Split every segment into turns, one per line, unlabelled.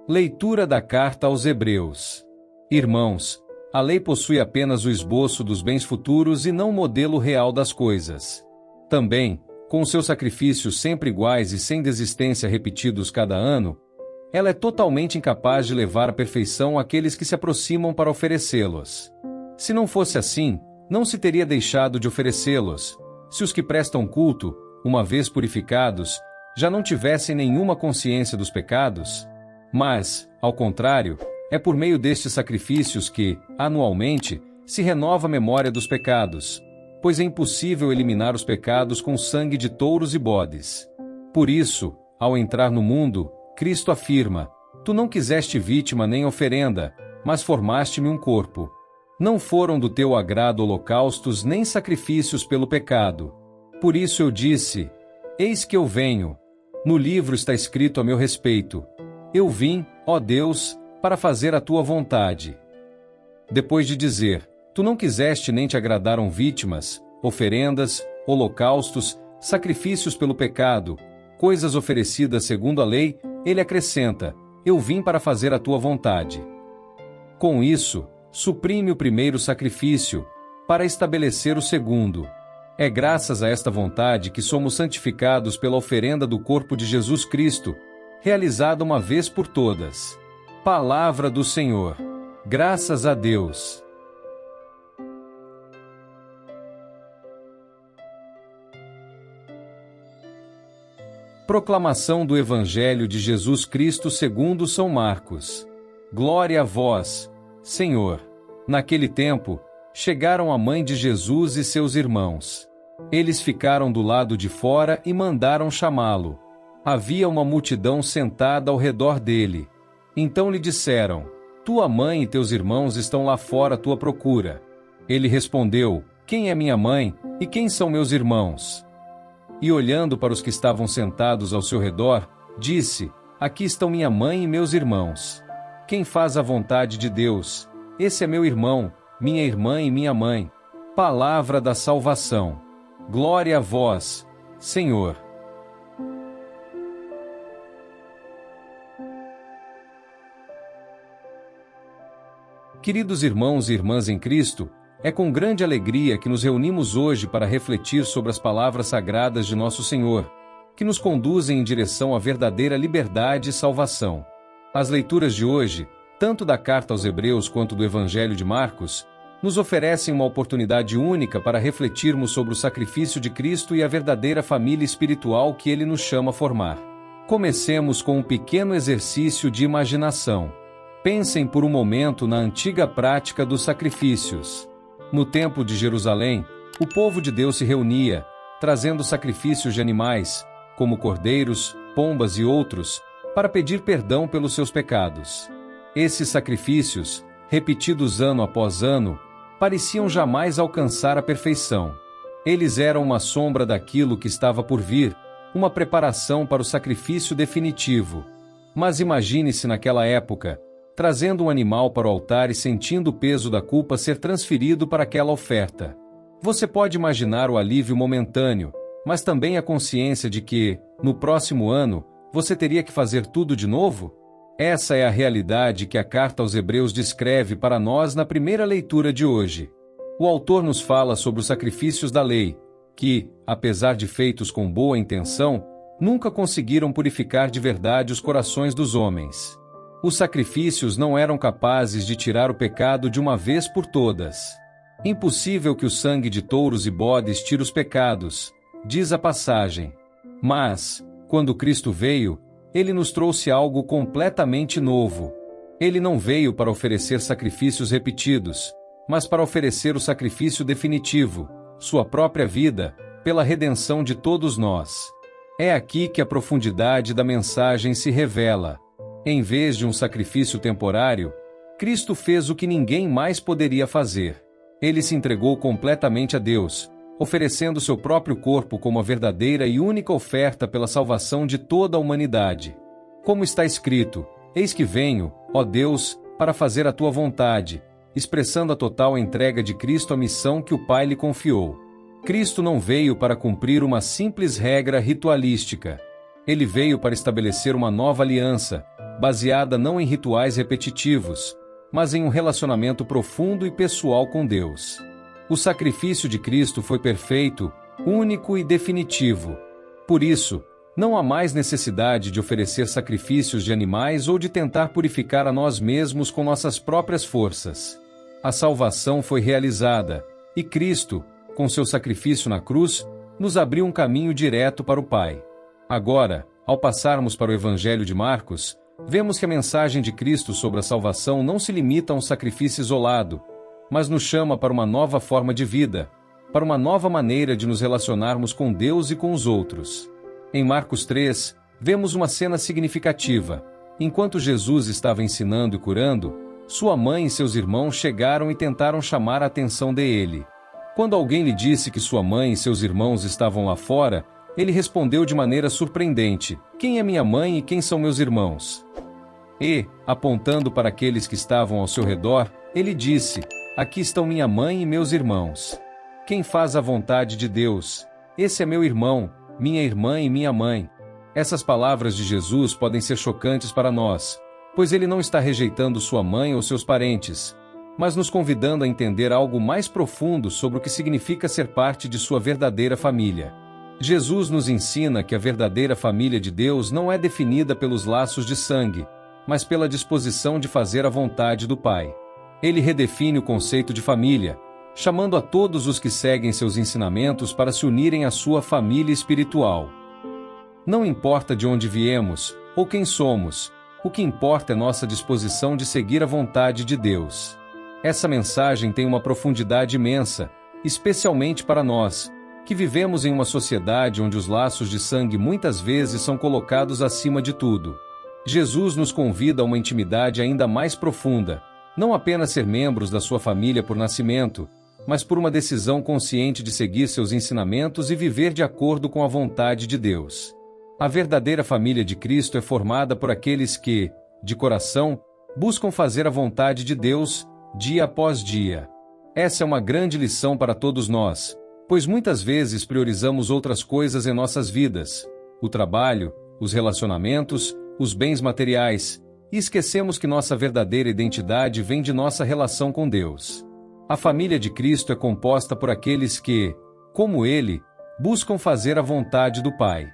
Leitura da Carta aos Hebreus. Irmãos, a lei possui apenas o esboço dos bens futuros e não o modelo real das coisas. Também, com seus sacrifícios sempre iguais e sem desistência repetidos cada ano, ela é totalmente incapaz de levar à perfeição aqueles que se aproximam para oferecê-los. Se não fosse assim, não se teria deixado de oferecê-los, se os que prestam culto, uma vez purificados, já não tivessem nenhuma consciência dos pecados. Mas, ao contrário, é por meio destes sacrifícios que, anualmente, se renova a memória dos pecados, pois é impossível eliminar os pecados com o sangue de touros e bodes. Por isso, ao entrar no mundo, Cristo afirma: Tu não quiseste vítima nem oferenda, mas formaste-me um corpo. Não foram do teu agrado holocaustos nem sacrifícios pelo pecado. Por isso eu disse: Eis que eu venho. No livro está escrito a meu respeito: Eu vim, ó Deus, para fazer a tua vontade. Depois de dizer: Tu não quiseste nem te agradaram vítimas, oferendas, holocaustos, sacrifícios pelo pecado, coisas oferecidas segundo a lei, ele acrescenta: Eu vim para fazer a tua vontade. Com isso, suprime o primeiro sacrifício, para estabelecer o segundo. É graças a esta vontade que somos santificados pela oferenda do corpo de Jesus Cristo, realizada uma vez por todas. Palavra do Senhor. Graças a Deus. Proclamação do Evangelho de Jesus Cristo segundo São Marcos. Glória a vós, Senhor. Naquele tempo, chegaram a mãe de Jesus e seus irmãos. Eles ficaram do lado de fora e mandaram chamá-lo. Havia uma multidão sentada ao redor dele. Então lhe disseram: Tua mãe e teus irmãos estão lá fora à tua procura. Ele respondeu: Quem é minha mãe e quem são meus irmãos? E olhando para os que estavam sentados ao seu redor, disse: Aqui estão minha mãe e meus irmãos. Quem faz a vontade de Deus, esse é meu irmão, minha irmã e minha mãe. Palavra da salvação. Glória a vós, Senhor. Queridos irmãos e irmãs em Cristo, é com grande alegria que nos reunimos hoje para refletir sobre as palavras sagradas de nosso Senhor, que nos conduzem em direção à verdadeira liberdade e salvação. As leituras de hoje, tanto da Carta aos Hebreus quanto do Evangelho de Marcos, nos oferecem uma oportunidade única para refletirmos sobre o sacrifício de Cristo e a verdadeira família espiritual que Ele nos chama a formar. Comecemos com um pequeno exercício de imaginação. Pensem por um momento na antiga prática dos sacrifícios. No Templo de Jerusalém, o povo de Deus se reunia, trazendo sacrifícios de animais, como cordeiros, pombas e outros, para pedir perdão pelos seus pecados. Esses sacrifícios, repetidos ano após ano, pareciam jamais alcançar a perfeição. Eles eram uma sombra daquilo que estava por vir, uma preparação para o sacrifício definitivo. Mas imagine-se naquela época, trazendo um animal para o altar e sentindo o peso da culpa ser transferido para aquela oferta. Você pode imaginar o alívio momentâneo, mas também a consciência de que, no próximo ano, você teria que fazer tudo de novo? Essa é a realidade que a Carta aos Hebreus descreve para nós na primeira leitura de hoje. O autor nos fala sobre os sacrifícios da lei, que, apesar de feitos com boa intenção, nunca conseguiram purificar de verdade os corações dos homens. Os sacrifícios não eram capazes de tirar o pecado de uma vez por todas. Impossível que o sangue de touros e bodes tire os pecados, diz a passagem. Mas, quando Cristo veio, Ele nos trouxe algo completamente novo. Ele não veio para oferecer sacrifícios repetidos, mas para oferecer o sacrifício definitivo, sua própria vida, pela redenção de todos nós. É aqui que a profundidade da mensagem se revela. Em vez de um sacrifício temporário, Cristo fez o que ninguém mais poderia fazer. Ele se entregou completamente a Deus, oferecendo seu próprio corpo como a verdadeira e única oferta pela salvação de toda a humanidade. Como está escrito: Eis que venho, ó Deus, para fazer a tua vontade, expressando a total entrega de Cristo à missão que o Pai lhe confiou. Cristo não veio para cumprir uma simples regra ritualística. Ele veio para estabelecer uma nova aliança, baseada não em rituais repetitivos, mas em um relacionamento profundo e pessoal com Deus. O sacrifício de Cristo foi perfeito, único e definitivo. Por isso, não há mais necessidade de oferecer sacrifícios de animais ou de tentar purificar a nós mesmos com nossas próprias forças. A salvação foi realizada, e Cristo, com seu sacrifício na cruz, nos abriu um caminho direto para o Pai. Agora, ao passarmos para o Evangelho de Marcos, vemos que a mensagem de Cristo sobre a salvação não se limita a um sacrifício isolado, mas nos chama para uma nova forma de vida, para uma nova maneira de nos relacionarmos com Deus e com os outros. Em Marcos 3, vemos uma cena significativa. Enquanto Jesus estava ensinando e curando, sua mãe e seus irmãos chegaram e tentaram chamar a atenção dele. Quando alguém lhe disse que sua mãe e seus irmãos estavam lá fora, ele respondeu de maneira surpreendente: "Quem é minha mãe e quem são meus irmãos?" E, apontando para aqueles que estavam ao seu redor, ele disse: "Aqui estão minha mãe e meus irmãos. Quem faz a vontade de Deus, esse é meu irmão, minha irmã e minha mãe." Essas palavras de Jesus podem ser chocantes para nós, pois ele não está rejeitando sua mãe ou seus parentes, mas nos convidando a entender algo mais profundo sobre o que significa ser parte de sua verdadeira família. Jesus nos ensina que a verdadeira família de Deus não é definida pelos laços de sangue, mas pela disposição de fazer a vontade do Pai. Ele redefine o conceito de família, chamando a todos os que seguem seus ensinamentos para se unirem à sua família espiritual. Não importa de onde viemos, ou quem somos, o que importa é nossa disposição de seguir a vontade de Deus. Essa mensagem tem uma profundidade imensa, especialmente para nós, que vivemos em uma sociedade onde os laços de sangue muitas vezes são colocados acima de tudo. Jesus nos convida a uma intimidade ainda mais profunda, não apenas ser membros da sua família por nascimento, mas por uma decisão consciente de seguir seus ensinamentos e viver de acordo com a vontade de Deus. A verdadeira família de Cristo é formada por aqueles que, de coração, buscam fazer a vontade de Deus, dia após dia. Essa é uma grande lição para todos nós, pois muitas vezes priorizamos outras coisas em nossas vidas: o trabalho, os relacionamentos, os bens materiais, e esquecemos que nossa verdadeira identidade vem de nossa relação com Deus. A família de Cristo é composta por aqueles que, como Ele, buscam fazer a vontade do Pai.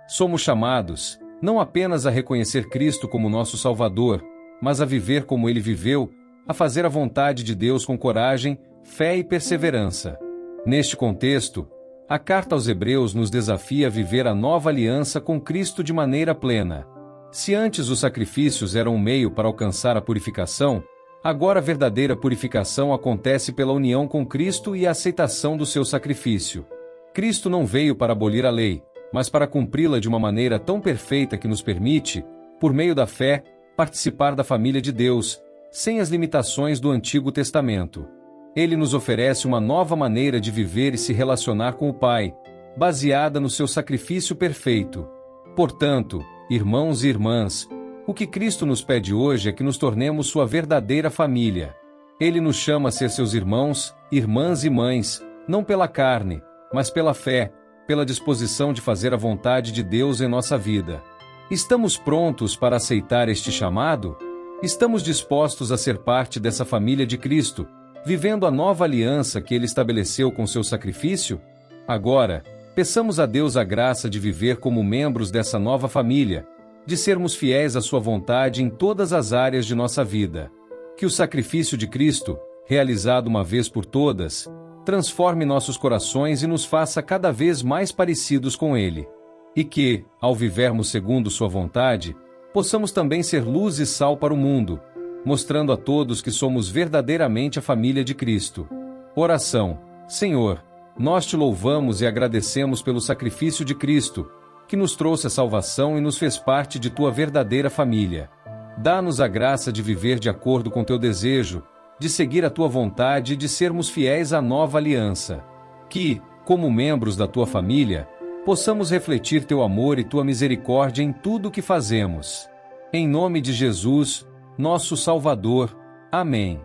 Somos chamados, não apenas a reconhecer Cristo como nosso Salvador, mas a viver como Ele viveu, a fazer a vontade de Deus com coragem, fé e perseverança. Neste contexto, a carta aos Hebreus nos desafia a viver a nova aliança com Cristo de maneira plena. Se antes os sacrifícios eram um meio para alcançar a purificação, agora a verdadeira purificação acontece pela união com Cristo e a aceitação do seu sacrifício. Cristo não veio para abolir a lei, mas para cumpri-la de uma maneira tão perfeita que nos permite, por meio da fé, participar da família de Deus, sem as limitações do Antigo Testamento. Ele nos oferece uma nova maneira de viver e se relacionar com o Pai, baseada no seu sacrifício perfeito. Portanto, irmãos e irmãs, o que Cristo nos pede hoje é que nos tornemos sua verdadeira família. Ele nos chama a ser seus irmãos, irmãs e mães, não pela carne, mas pela fé, pela disposição de fazer a vontade de Deus em nossa vida. Estamos prontos para aceitar este chamado? Estamos dispostos a ser parte dessa família de Cristo, vivendo a nova aliança que Ele estabeleceu com seu sacrifício? Agora, peçamos a Deus a graça de viver como membros dessa nova família, de sermos fiéis à sua vontade em todas as áreas de nossa vida. Que o sacrifício de Cristo, realizado uma vez por todas, transforme nossos corações e nos faça cada vez mais parecidos com Ele. E que, ao vivermos segundo sua vontade, possamos também ser luz e sal para o mundo, mostrando a todos que somos verdadeiramente a família de Cristo. Oração. Senhor, nós te louvamos e agradecemos pelo sacrifício de Cristo, que nos trouxe a salvação e nos fez parte de tua verdadeira família. Dá-nos a graça de viver de acordo com teu desejo, de seguir a tua vontade e de sermos fiéis à nova aliança. Que, como membros da tua família, possamos refletir teu amor e tua misericórdia em tudo o que fazemos. Em nome de Jesus, nosso Salvador. Amém.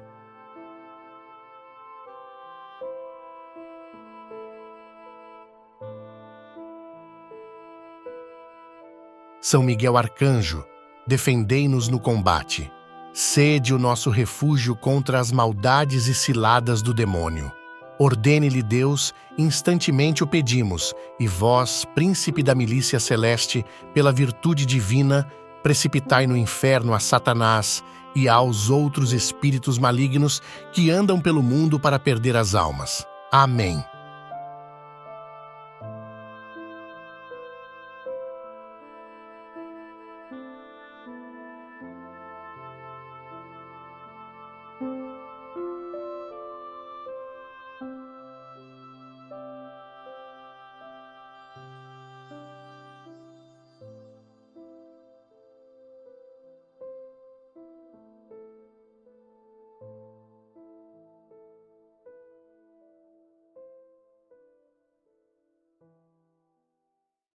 São Miguel Arcanjo, defendei-nos no combate. Sede o nosso refúgio contra as maldades e ciladas do demônio. Ordene-lhe Deus, instantemente o pedimos, e vós, príncipe da milícia celeste, pela virtude divina, precipitai no inferno a Satanás e aos outros espíritos malignos que andam pelo mundo para perder as almas. Amém.